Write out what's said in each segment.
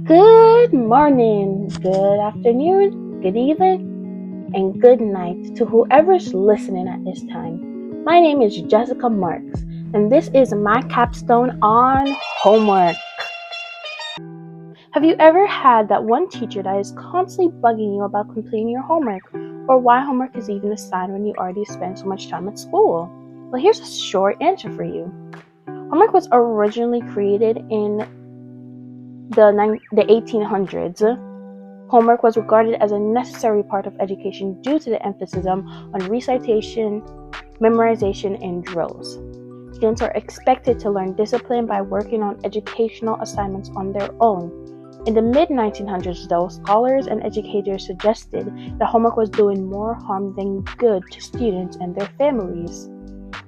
Good morning, good afternoon, good evening, and good night to whoever's listening at this time. My name is Jessica Marks, and this is my capstone on homework. Have you ever had that one teacher that is constantly bugging you about completing your homework, or why homework is even assigned when you already spend so much time at school? Well, here's a short answer for you. Homework was originally created in the 1800s. Homework was regarded as a necessary part of education due to the emphasis on recitation, memorization, and drills. Students are expected to learn discipline by working on educational assignments on their own. In the mid-1900s, though, scholars and educators suggested that homework was doing more harm than good to students and their families.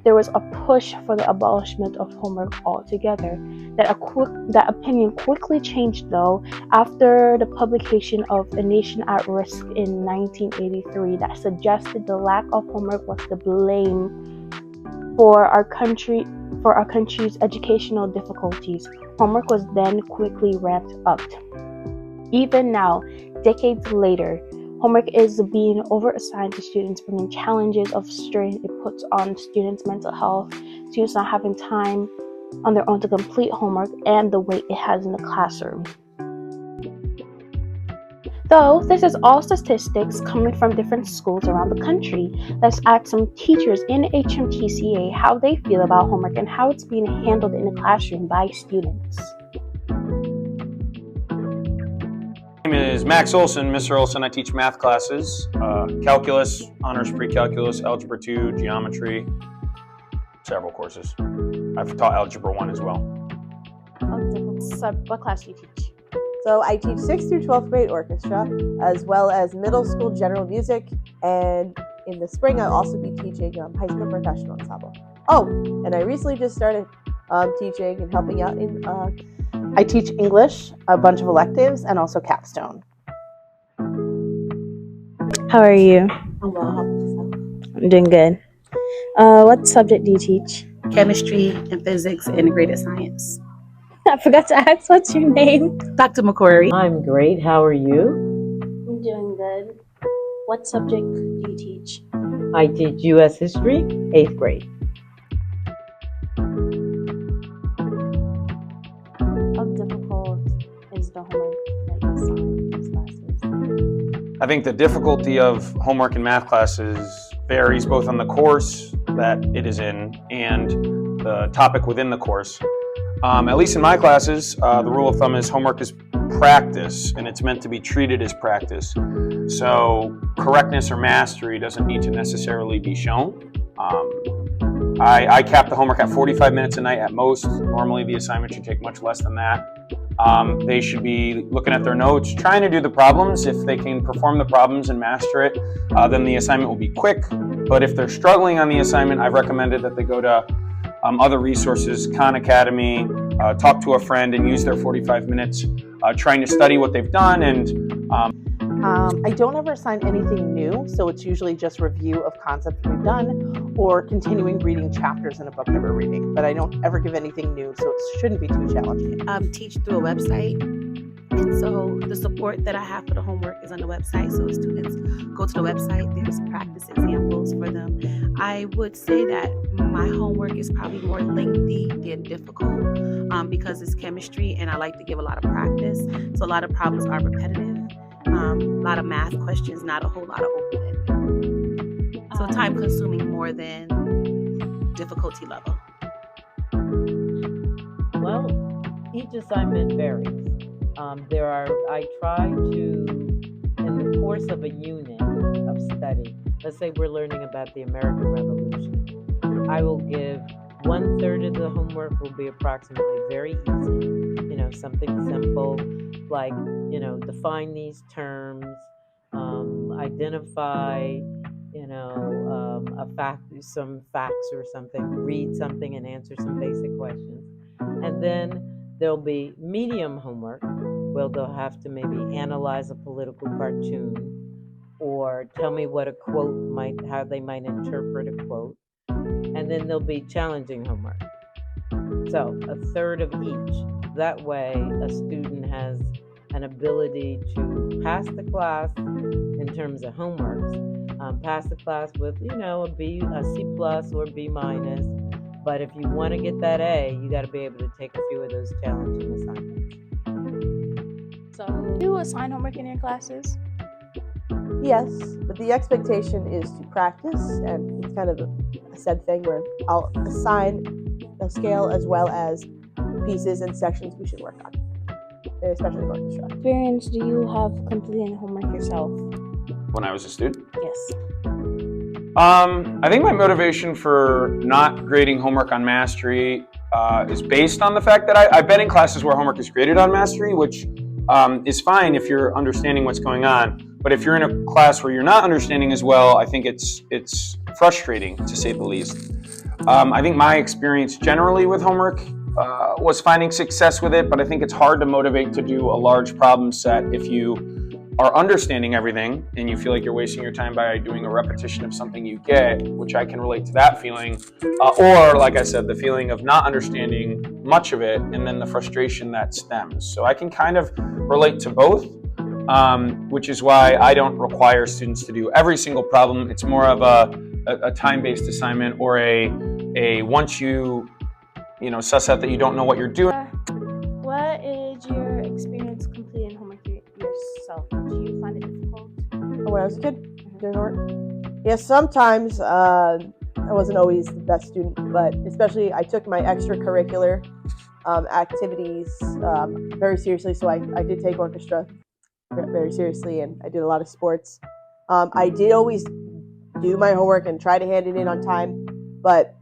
There was a push for the abolishment of homework altogether. That opinion quickly changed, though, after the publication of A Nation at Risk in 1983 that suggested the lack of homework was to blame for our country's educational difficulties. Homework was then quickly ramped up. Even now, decades later, homework is being over-assigned to students, bringing challenges of strain it puts on students' mental health, students not having time on their own to complete homework, and the weight it has in the classroom. Though this is all statistics coming from different schools around the country, let's ask some teachers in HMTCA how they feel about homework and how it's being handled in the classroom by students. My name is Max Olson. Mr. Olson, I teach math classes, calculus, honors pre-calculus, algebra 2, geometry, several courses. I've taught algebra 1 as well. What class do you teach? So I teach 6th through 12th grade orchestra, as well as middle school general music, and in the spring I'll also be teaching high school professional ensemble. Oh, and I recently just started teaching and helping out in I teach English, a bunch of electives, and also capstone. How are you? I'm well. How about yourself? I'm doing good. What subject do you teach? Chemistry and physics, integrated science. I forgot to ask, what's your name? Dr. McQuarrie. I'm great. How are you? I'm doing good. What subject do you teach? I teach U.S. history, 8th grade. How difficult is the homework that you assign in these classes? I think the difficulty of homework in math classes varies both on the course that it is in and the topic within the course. At least in my classes, the rule of thumb is homework is practice, and it's meant to be treated as practice. So correctness or mastery doesn't need to necessarily be shown. I cap the homework at 45 minutes a night at most. Normally the assignment should take much less than that. They should be looking at their notes, trying to do the problems. If they can perform the problems and master it, then the assignment will be quick. But if they're struggling on the assignment, I've recommended that they go to other resources, Khan Academy, talk to a friend and use their 45 minutes trying to study what they've done. And I don't ever assign anything new, so it's usually just review of concepts we've done or continuing reading chapters in a book that we're reading. But I don't ever give anything new, so it shouldn't be too challenging. Teach through a website, and so the support that I have for the homework is on the website. So students go to the website, there's practice examples for them. I would say that my homework is probably more lengthy than difficult because it's chemistry and I like to give a lot of practice. So a lot of problems are repetitive, a lot of math questions, not a whole lot of open-ended. So time consuming more than difficulty level. Well, each assignment varies. I try to, in the course of a unit of study, let's say we're learning about the American Revolution, I will give 1/3 of the homework will be approximately very easy, something simple like, define these terms, identify, some facts or something, read something and answer some basic questions. And then there'll be medium homework where they'll have to maybe analyze a political cartoon or tell me what a quote how they might interpret a quote. And then there'll be challenging homework. So 1/3 of each. That way a student has an ability to pass the class in terms of homeworks, pass the class with, a B, a C plus or B minus. But if you want to get that A, you got to be able to take a few of those challenging assignments. So, do you assign homework in your classes? Yes, but the expectation is to practice, and it's kind of a said thing where I'll assign a scale as well as pieces and sections we should work on, especially orchestra. Experience do you have completing homework yourself? When I was a student? Yes. I think my motivation for not grading homework on mastery is based on the fact that I've been in classes where homework is graded on mastery, which is fine if you're understanding what's going on. But if you're in a class where you're not understanding as well, I think it's frustrating, to say the least. I think my experience generally with homework was finding success with it, but I think it's hard to motivate to do a large problem set if you are understanding everything and you feel like you're wasting your time by doing a repetition of something you get, which I can relate to that feeling. Or, like I said, the feeling of not understanding much of it and then the frustration that stems. So I can kind of relate to both, which is why I don't require students to do every single problem. It's more of a time-based assignment or a once you suss out that you don't know what you're doing. What is your experience completing homework yourself? Do you find it difficult? When I was a kid, doing homework? Yes, sometimes I wasn't always the best student, but especially I took my extracurricular activities very seriously. So I did take orchestra very seriously, and I did a lot of sports. I did always do my homework and try to hand it in on time, but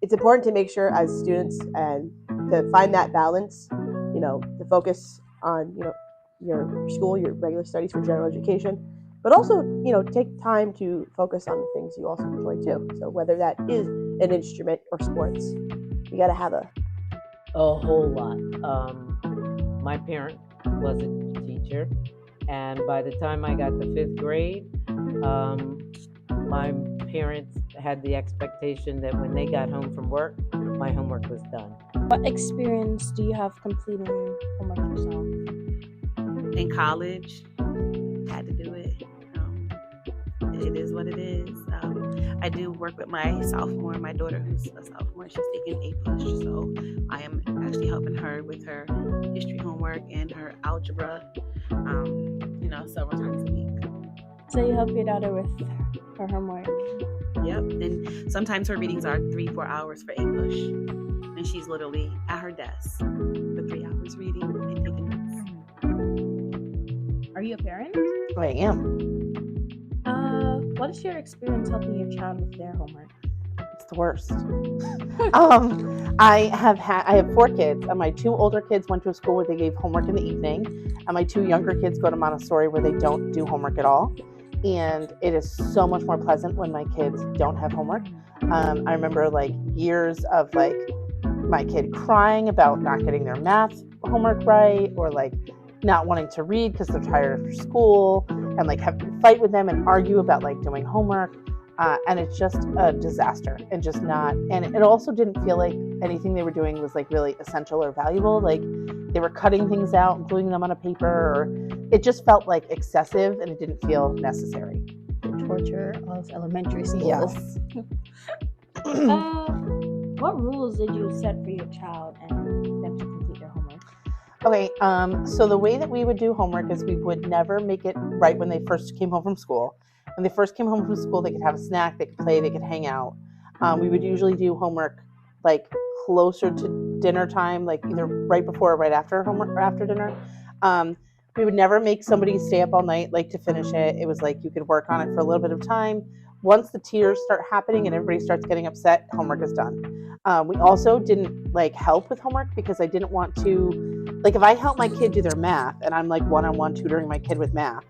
it's important to make sure as students and to find that balance, to focus on, your school, your regular studies for general education, but also, take time to focus on the things you also enjoy too. So whether that is an instrument or sports, you got to have a whole lot. My parent was a teacher, and by the time I got to 5th grade, my parents had the expectation that when they got home from work, my homework was done. What experience do you have completing homework yourself? In college, had to do it. It is what it is. I do work with my sophomore, my daughter who's a sophomore. She's taking A push, so I am actually helping her with her history homework and her algebra, several times a week. So you help your daughter with her homework? Yep, and sometimes her readings are 3-4 hours for A push, and she's literally at her desk for 3 hours reading and taking notes. Are you a parent? I am. What is your experience helping your child with their homework? It's the worst. I have 4 kids, and my 2 older kids went to a school where they gave homework in the evening, and my 2 younger kids go to Montessori where they don't do homework at all. And it is so much more pleasant when my kids don't have homework. I remember years of my kid crying about not getting their math homework right, or not wanting to read because they're tired after school, and having to fight with them and argue about doing homework. And it's just a disaster, and just not, and it also didn't feel like anything they were doing was really essential or valuable. They were cutting things out and gluing them on a paper, or it just felt excessive, and it didn't feel necessary. The torture of elementary school. Yes. What rules did you set for your child and them to complete their homework? Okay, so the way that we would do homework is we would never make it right when they first came home from school. When they first came home from school, they could have a snack, they could play, they could hang out. We would usually do homework closer to dinner time, either right before or right after homework or after dinner. We would never make somebody stay up all night to finish it. It was you could work on it for a little bit of time. Once the tears start happening and everybody starts getting upset, homework is done. We also didn't help with homework because I didn't want to, if I help my kid do their math and I'm one-on-one tutoring my kid with math,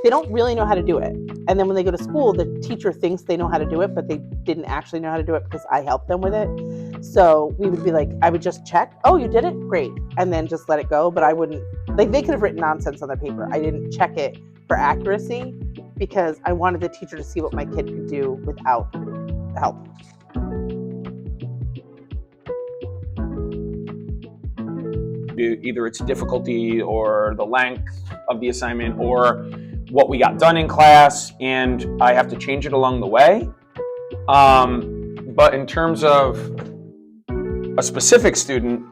they don't really know how to do it. And then when they go to school, the teacher thinks they know how to do it, but they didn't actually know how to do it because I helped them with it. So we would be I would just check, oh, you did it? Great. And then just let it go. But I wouldn't, they could have written nonsense on the paper. I didn't check it for accuracy because I wanted the teacher to see what my kid could do without help. either its difficulty or the length of the assignment or what we got done in class, and I have to change it along the way. But in terms of a specific student,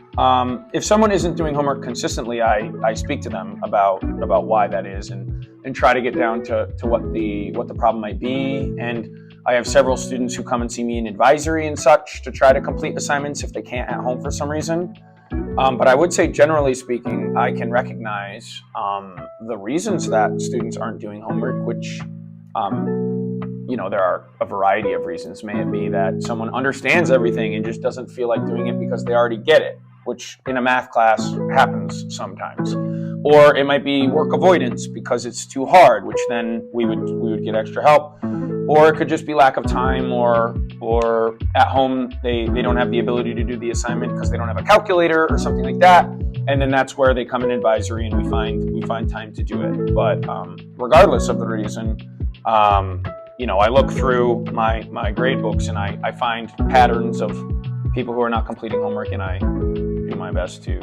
if someone isn't doing homework consistently, I speak to them about why that is and try to get down to what the problem might be. And I have several students who come and see me in advisory and such to try to complete assignments if they can't at home for some reason. But I would say, generally speaking, I can recognize the reasons that students aren't doing homework, which, there are a variety of reasons. May it be that someone understands everything and just doesn't feel like doing it because they already get it, which in a math class happens sometimes. Or it might be work avoidance because it's too hard, which then we would get extra help. Or it could just be lack of time, or at home they don't have the ability to do the assignment because they don't have a calculator or something like that. And then that's where they come in advisory and we find time to do it. But regardless of the reason, I look through my grade books and I find patterns of people who are not completing homework, and I do my best to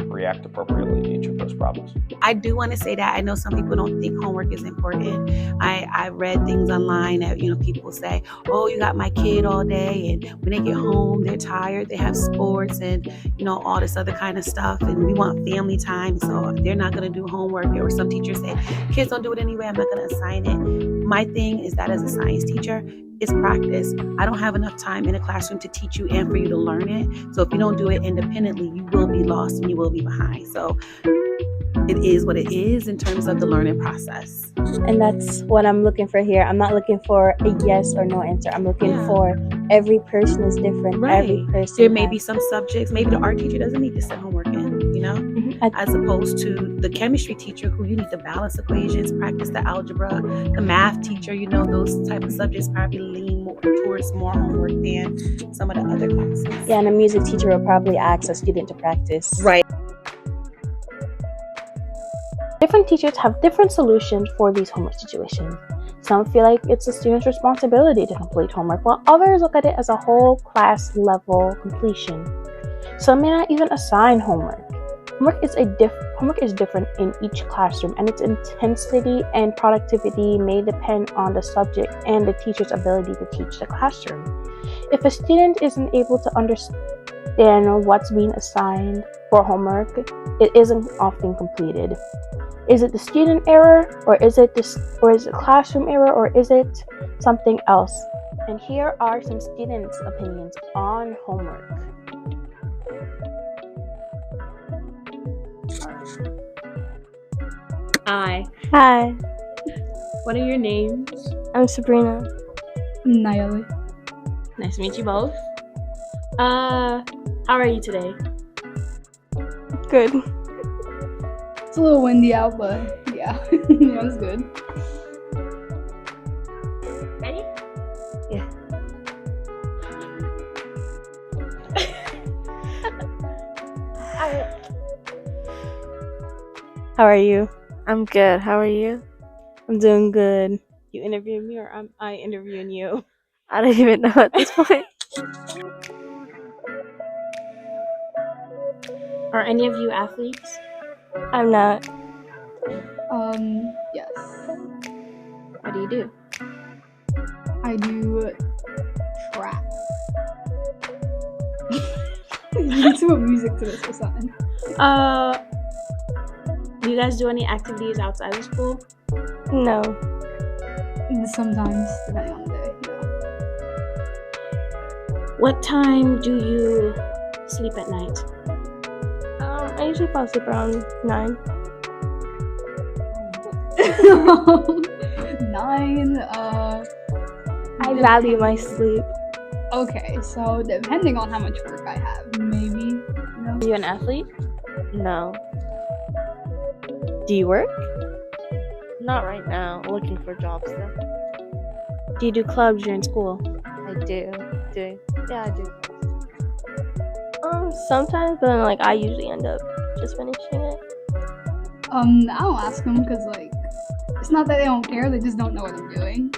react appropriately to each of those problems. I do want to say that I know some people don't think homework is important. I read things online that, people say, oh, you got my kid all day, and when they get home, they're tired, they have sports and, all this other kind of stuff, and we want family time, so if they're not going to do homework, or some teachers say, kids don't do it anyway, I'm not going to assign it. My thing is that as a science teacher, it's practice. I don't have enough time in a classroom to teach you and for you to learn it. So if you don't do it independently, you will be lost and you will be behind. So it is what it is in terms of the learning process. And that's what I'm looking for here. I'm not looking for a yes or no answer. I'm looking for every person is different. Right. Every person. There may be some subjects, maybe the art teacher doesn't need to send homework in, as opposed to the chemistry teacher who you need to balance equations, practice the algebra, the math teacher, those type of subjects probably lean more towards more homework than some of the other classes. Yeah, and a music teacher will probably ask a student to practice. Right. Different teachers have different solutions for these homework situations. Some feel like it's the student's responsibility to complete homework, while others look at it as a whole class level completion. Some may not even assign homework. Homework is different in each classroom, and its intensity and productivity may depend on the subject and the teacher's ability to teach the classroom. If a student isn't able to understand what's being assigned for homework, it isn't often completed. Is it the student error, or is it classroom error, or is it something else? And here are some students' opinions on homework. Hi, What are your names? I'm Sabrina. Nayeli. Nice to meet you both. How are you today? Good. It's a little windy out, but yeah, yeah, it's good. Ready? Yeah. How are you? I'm good. How are you? I'm doing good. You interviewing me, or am I interviewing you? I don't even know at this point. Are any of you athletes? I'm not. Yes. What do you do? I do trap. You need to put music to this or something. Do you guys do any activities outside of school? No. Sometimes, depending on the day. Yeah. What time do you sleep at night? I usually fall asleep around 9. 9. I value my sleep. Okay, so depending on how much work I have, maybe. Are you an athlete? No. Do you work? Not right now. Looking for jobs though. Do you do clubs during school? I do. Yeah, I do. Sometimes, but then, I usually end up just finishing it. I'll ask them because, it's not that they don't care, they just don't know what I'm doing.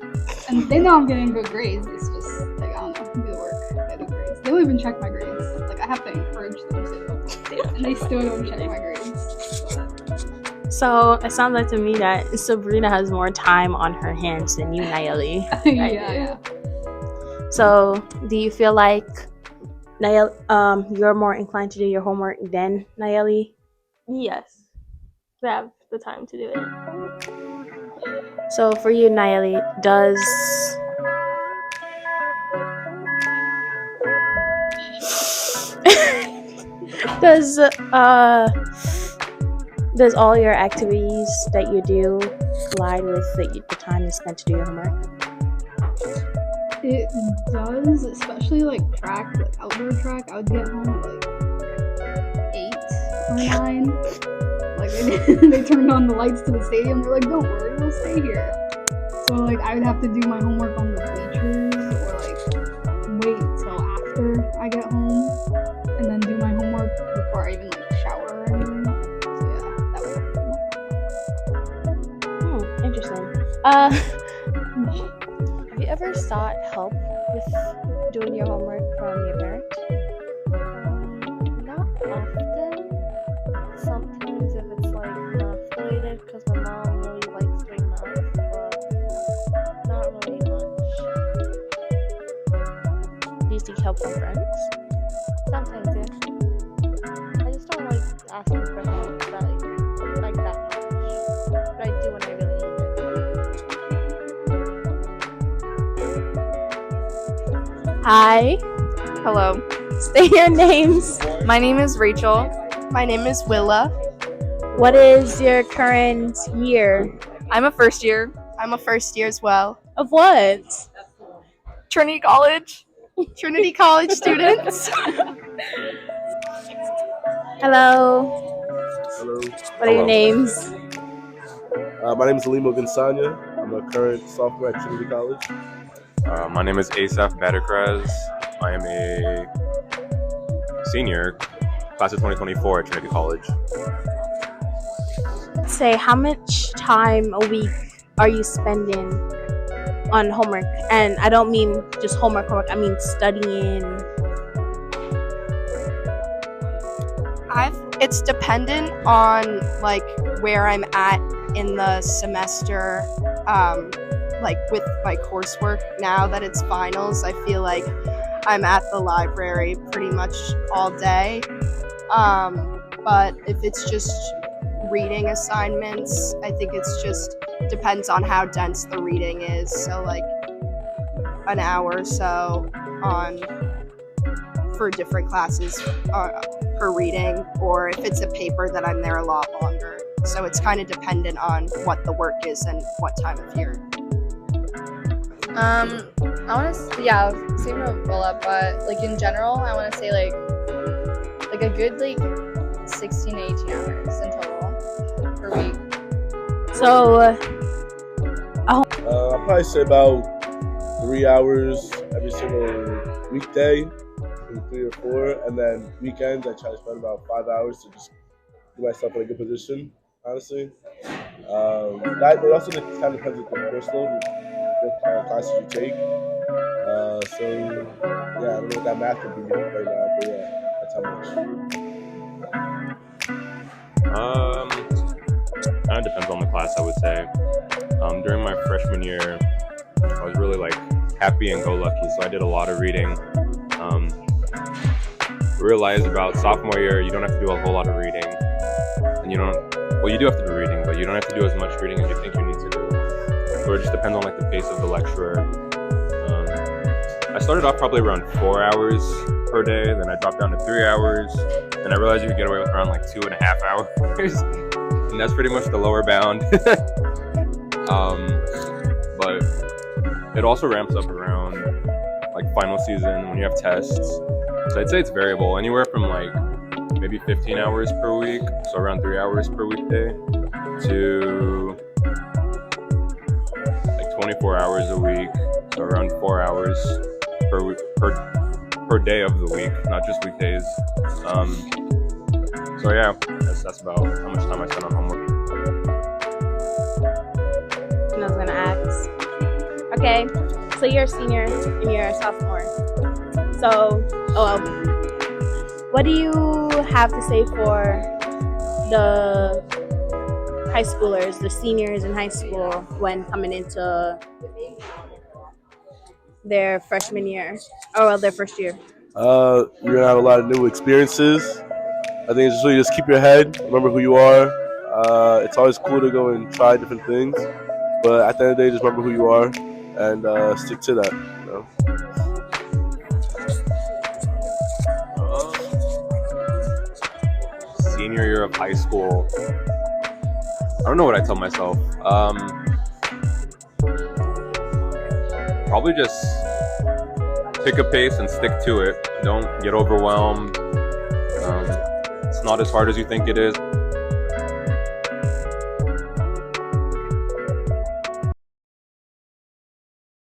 And they know I'm getting good grades, it's just, I don't know, do the work, get the grades. They don't even check my grades. I have to encourage them to. They still don't check my grades. So it sounds like to me that Sabrina has more time on her hands than you, Nayeli. Yeah. So do you feel like you're more inclined to do your homework than Nayeli? Yes. I have the time to do it. So for you, Nayeli, does all your activities that you do collide with the time you spent to do your homework? It does, especially like track, like outdoor track. I would get home at like 8 or 9. Like they turned on the lights to the stadium. They're like, "Don't worry, we'll stay here." So like I would have to do my homework on the bleachers, or like wait till after I get home and then do my homework before I even like shower or anything. So yeah, that was Interesting. Have you ever sought help with doing your homework from your parents? Not often. Sometimes if it's like math related, because my mom really likes doing math, but not really much. Do you seek help from friends? Sometimes, yeah. I just don't like asking for help like that much. But I do when I really need it. Hi. Hello. Say your names. My name is Rachel. My name is Willa. What is your current year? I'm a first year. I'm a first year as well. Of what? Trinity College. Trinity College students. Hello. Hello. What are your names? My name is Alima Vinsanya. I'm a current sophomore at Trinity College. My name is Asaf Badekraz. I am a senior, class of 2024 at Trinity College. Say, how much time a week are you spending on homework? And I don't mean just homework, I mean studying. It's dependent on like where I'm at in the semester. Like with my coursework, now that it's finals, I feel like I'm at the library pretty much all day. But if it's just reading assignments, I think it's just depends on how dense the reading is. So like an hour or so for different classes per reading, or if it's a paper, then I'm there a lot longer. So it's kind of dependent on what the work is and what time of year. I want to, same with Willa, but like in general, I want to say like a good 16 to 18 hours in total per week. So, I'll probably say about 3 hours every single weekday, 3 or 4, and then weekends I try to spend about 5 hours to just get myself in a good position. Honestly, that it also kind of depends on the course load, what classes you take. So yeah, I don't know what that math would be right now, but yeah, that's how much. Kind of depends on the class, I would say. During my freshman year, I was really happy and go lucky, so I did a lot of reading. Realized about sophomore year, you don't have to do a whole lot of reading, and you do have to do reading, but you don't have to do as much reading as you think you need to do. So it just depends on the pace of the lecturer. I started off probably around 4 hours per day, then I dropped down to 3 hours, then I realized you could get away with around 2.5 hours, and that's pretty much the lower bound. But it also ramps up around final season when you have tests. So I'd say it's variable, anywhere from maybe 15 hours per week, so around 3 hours per weekday, to 24 hours a week, so around 4 hours per day of the week, not just weekdays. So yeah, that's about how much time I spend on homework. I was gonna ask. Okay, so you're a senior and you're a sophomore. So, what do you have to say for the high schoolers, the seniors in high school, when coming into their freshman year, or well, their first year? You're gonna have a lot of new experiences. I think it's just really just keep your head, remember who you are. It's always cool to go and try different things, but at the end of the day, just remember who you are and stick to that. You know? Senior year of high school. I don't know what I tell myself. Probably just pick a pace and stick to it. Don't get overwhelmed. It's not as hard as you think it is.